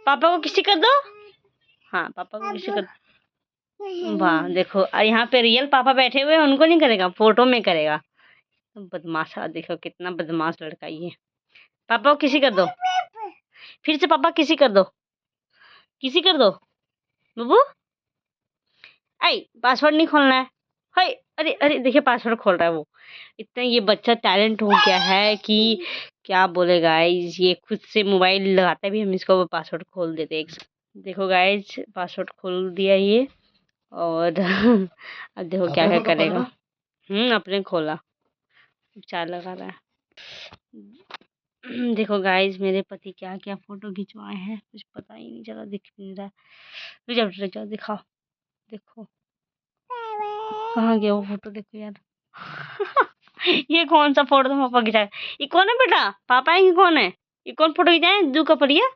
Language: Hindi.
पापा को किसी कर दो। हाँ पापा को किसी कर दो। वाह देखो, यहाँ पे रियल पापा बैठे हुए हैं, उनको नहीं करेगा, फोटो में करेगा। बदमाश, देखो कितना बदमाश लड़का ये। पापा को किसी कर दो, फिर से पापा किसी कर दो, किसी कर दो बब्बू। आई पासवर्ड नहीं खोलना है। हाय अरे अरे देखिए पासवर्ड खोल रहा है वो। इतना ये बच्चा टैलेंट हो गया है कि क्या बोले गाइज, ये खुद से मोबाइल लगाता है भी, हम इसको पासवर्ड खोल देते हैं। देखो गाइज पासवर्ड खोल दिया ये, और अब देखो क्या क्या करेगा। अपने खोला, चार लगा रहा है। देखो गाइज मेरे पति क्या क्या फोटो खिंचवाए हैं, कुछ पता ही नहीं चला, दिख नहीं रहा। रुक जाओ दिखाओ, देखो कहाँ गया वो फोटो, देखो यार। ये कौन सा फोटो था पापा खिंचाया? ये कौन है बेटा? पापा है कि कौन है? ये कौन फोटो खिंचाए? दू का पड़िया।